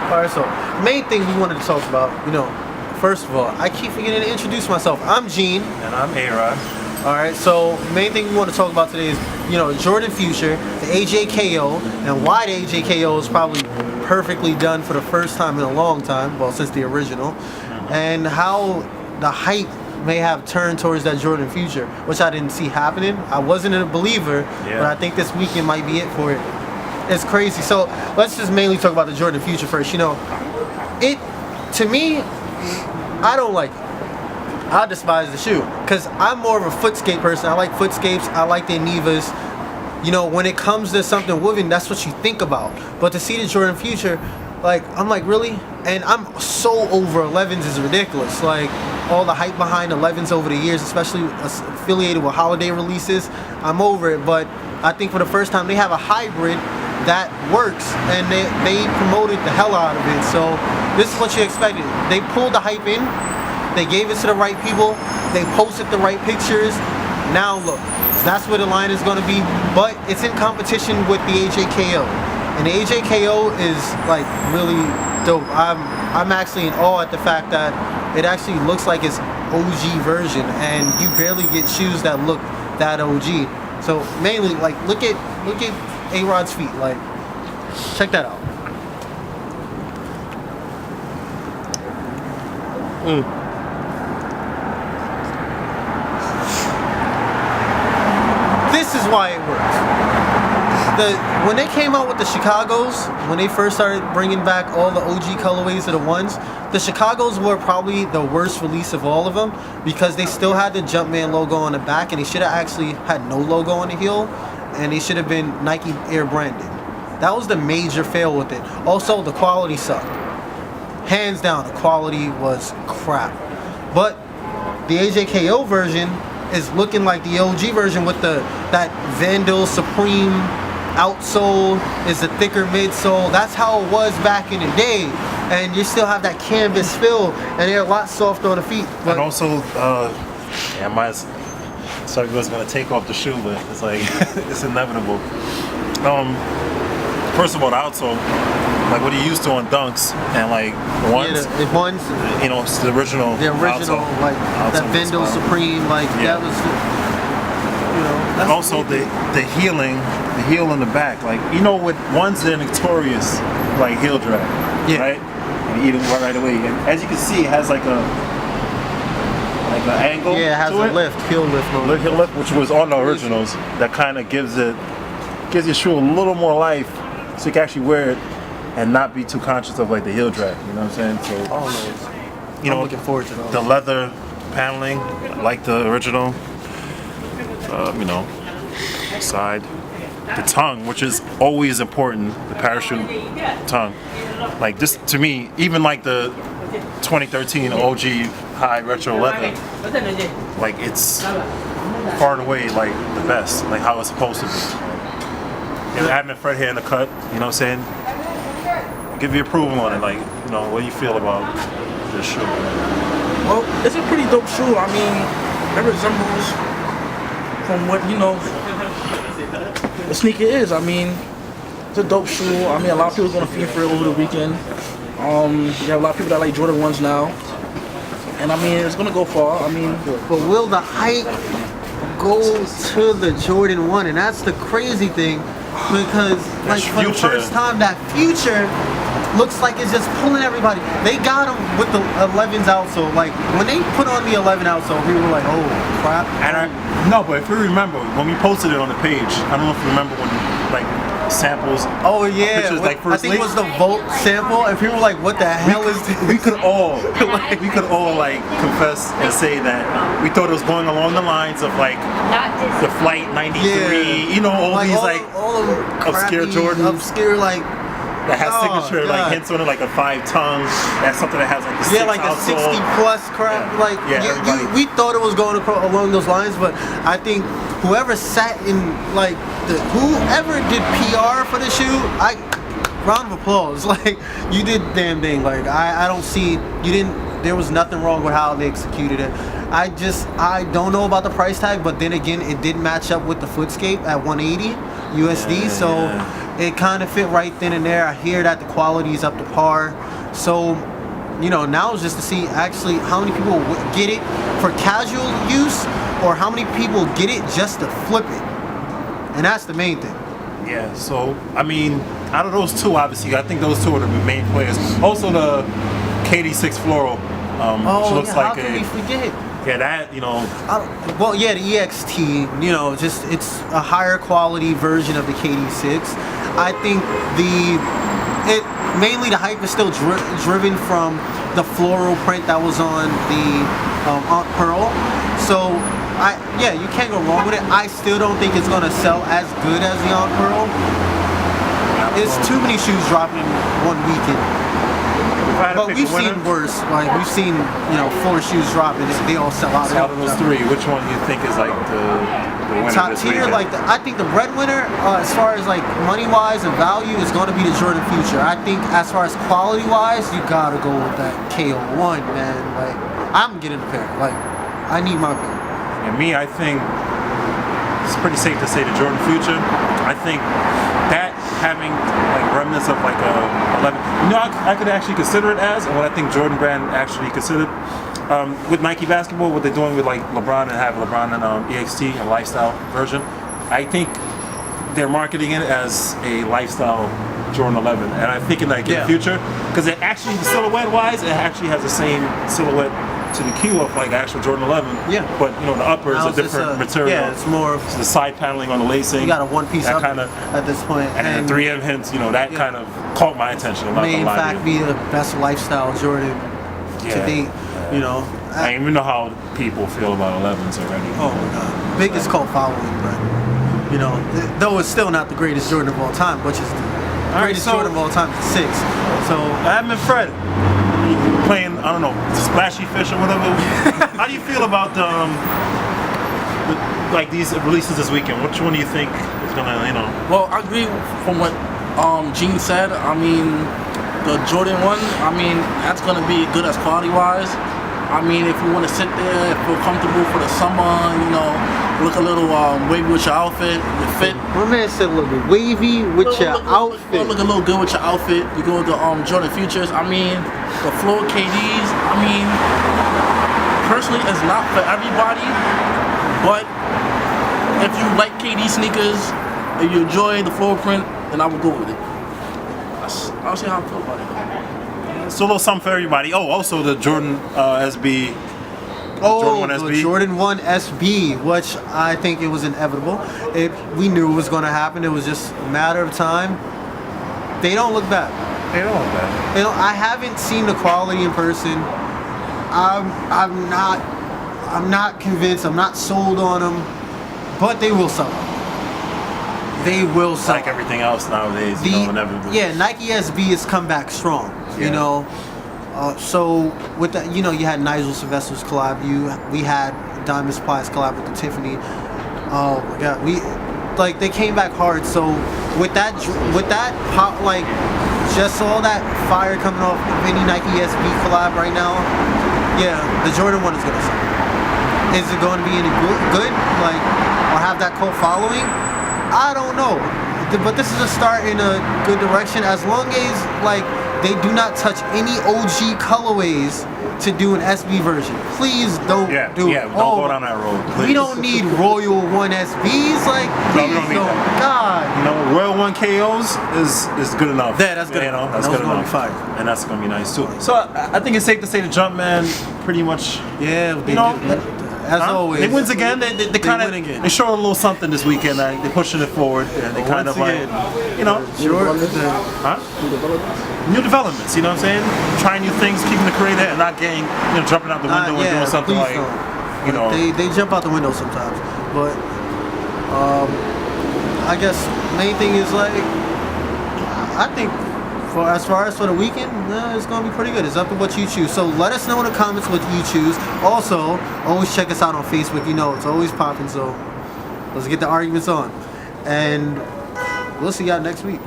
All right, so main thing we wanted to talk about, first of all, I keep forgetting to introduce myself. I'm Gene. And I'm A-Rod. All right, so main thing we want to talk about today is, Jordan Future, the AJKO, and why the AJKO is probably perfectly done for the first time in a long time, well, since the original, and how the hype may have turned towards that Jordan Future, which I didn't see happening. I wasn't a believer, but I think this weekend might be it for it. It's crazy. So let's just mainly talk about the Jordan Future first. To me, I don't like it. I despise the shoe because I'm more of a footscape person. I like footscapes. I like the Nivas. When it comes to something woven, that's what you think about. But to see the Jordan Future, I'm like, really? And I'm so over 11s is ridiculous. All the hype behind 11s over the years, especially affiliated with holiday releases, I'm over it. But I think for the first time, they have a hybrid that works, and they promoted the hell out of it. So this is what you expected. They pulled the hype in. They gave it to the right people. They posted the right pictures. Now look, that's where the line is going to be. But it's in competition with the AJKO, and the AJKO is really dope. I'm actually in awe at the fact that it actually looks like it's OG version, and you barely get shoes that look that OG. So mainly, look at A-Rod's feet. Check that out. This is why it works. When they came out with the Chicagos, when they first started bringing back all the OG colorways of the ones, the Chicagos were probably the worst release of all of them because they still had the Jumpman logo on the back, and they should have actually had no logo on the heel, and they should have been Nike Air branded. That was the major fail with it. Also, the quality sucked. Hands down, the quality was crap. But the AJKO version is looking like the OG version with that Vandal Supreme outsole, is a thicker midsole. That's how it was back in the day, and you still have that canvas feel, and they're a lot softer on the feet. And also, sorry, was gonna take off the shoe, but it's it's inevitable. First of all, the outsole, what he used to on Dunks and ones, the ones, it's the original, outsole, that Vandal Supreme, that was. That's also the heel in the back, with ones they're notorious heel drag, right? And eat it right away. And as you can see, it has an angle. Yeah, it has a lift, heel lift. Heel lift, which was on the originals. That kind of gives your shoe a little more life, so you can actually wear it and not be too conscious of the heel drag. You know what I'm saying? So, I'm looking forward to the leather paneling, like the original. Side, the tongue, which is always important, the parachute tongue. This to me, even the 2013 OG high retro leather, it's far and away the best, how it's supposed to be. And having Fred hair in the cut, you know what I'm saying? Give your approval on it, what do you feel about this shoe? Well, it's a pretty dope shoe. I mean, it resembles from what the sneaker is. I mean, it's a dope shoe. I mean, a lot of people are gonna fiend for it over the weekend. You have a lot of people that like Jordan 1s now, and I mean, it's gonna go far. I mean, but will the hype go to the Jordan 1? And that's the crazy thing, because for the first time, that Future looks like it's just pulling everybody. They got them with the 11s outsole. When they put on the 11 outsole, we were like, oh crap. No, but if you remember, when we posted it on the page, I don't know if you remember when samples. Oh yeah, pictures, I think it was the Volt sample, and people were like, what the hell is this? We could all confess and say that we thought it was going along the lines of the Flight 93, all these all obscure Jordans. Obscure that has signature hints on it, a 5-tongue. That's something that has the 6 the 60 plus crap. We thought it was going along those lines, but I think whoever sat in whoever did PR for the shoe, round of applause. You did the damn thing. I don't see you didn't. There was nothing wrong with how they executed it. I don't know about the price tag, but then again, it did match up with the Footscape at 180. USD, so it kind of fit right then and there. I hear that the quality is up to par, so now it's just to see actually how many people get it for casual use, or how many people get it just to flip it, and that's the main thing. Yeah, so I mean, out of those two, obviously, I think those two are the main players. Also, the KD6 Floral, which looks how like can we forget? Yeah, that the EXT, just it's a higher quality version of the KD6. I think mainly the hype is still driven from the floral print that was on the Aunt Pearl. So you can't go wrong with it. I still don't think it's gonna sell as good as the Aunt Pearl. It's too many shoes dropping in one weekend. But we've seen worse. Like we've seen, 4 shoes dropping. They all sell out. Out of those 3, which one do you think is like the winner top this tier? weekend? I think the breadwinner, as far as like money wise and value, is going to be the Jordan Future. I think as far as quality wise, you gotta go with that KO1, man. Like I'm getting a pair. Like I need my pair. And me, I think it's pretty safe to say the Jordan Future. I think that having like remnants of like a 11, I could actually consider it as, and what I think Jordan Brand actually considered with Nike basketball, what they're doing with like LeBron and have LeBron and EXT, a lifestyle version. I think they're marketing it as a lifestyle Jordan 11, and I'm thinking like in the future, because it actually, silhouette wise, it actually has the same silhouette to the Q of like actual Jordan 11. Yeah. But the upper is Now a different material. Yeah, it's more. So the side paneling on the lacing. You got a one-piece that upper kind of, at this point, and 3M hints. That kind of caught my attention. I'm not may gonna in lie fact to you. be the best lifestyle Jordan to date. I don't even know how people feel about 11s already. Oh my God, biggest cult following, but though it's still not the greatest Jordan of all time, which is the greatest Jordan of all time is 6. So Adam and Fred playing, I don't know, Splashy Fish or whatever. How do you feel about like these releases this weekend? Which one do you think is gonna, Well, I agree from what Gene said. I mean, the Jordan 1, that's gonna be good as quality wise. If you want to sit there, feel comfortable for the summer, look a little wavy with your outfit, your fit. my man said look wavy with your outfit. Look a little good with your outfit. You go with the Jordan Futures. The floor KDs. Personally, it's not for everybody, but if you like KD sneakers, if you enjoy the floor print, then I would go with it. I don't see how I feel about it. it's a little something for everybody. Oh, also the Jordan SB. Oh, Jordan 1 SB. the Jordan 1 SB, which I think it was inevitable. We knew it was going to happen. It was just a matter of time. They don't look bad. They don't look bad. I haven't seen the quality in person. I'm not convinced. I'm not sold on them, but they will sell. They will sell. Like everything else nowadays, inevitably. Yeah, Nike SB has come back strong. So with that, you had Nigel Sylvester's collab. We had Diamond Supply's collab with the Tiffany. Oh my God, they came back hard. So with that pop, just all that fire coming off of any Nike SB collab right now. Yeah, the Jordan 1 is gonna sell. Is it going to be any good? Or have that cult following? I don't know. But this is a start in a good direction. As long as they do not touch any OG colorways to do an SB version. Please don't do it. Don't go down that road. Please. We don't need Royal 1 SBs. No, we don't need that. God. Royal 1 KOs is good enough. Yeah, that's good. That's good enough. Be fire. And that's gonna be nice too. So I think it's safe to say the Jumpman pretty much. Yeah, as always. They wins again. They kind of win again. they show a little something this weekend. They're pushing it forward. And they kind of new developments. You know what I'm saying? Trying new things, keeping the creator, and not getting jumping out the window and doing something please don't. They jump out the window sometimes, but I guess main thing is I think as far as for the weekend, it's gonna be pretty good. It's up to what you choose. So let us know in the comments what you choose. Also, always check us out on Facebook. It's always popping. So let's get the arguments on, and we'll see y'all next week.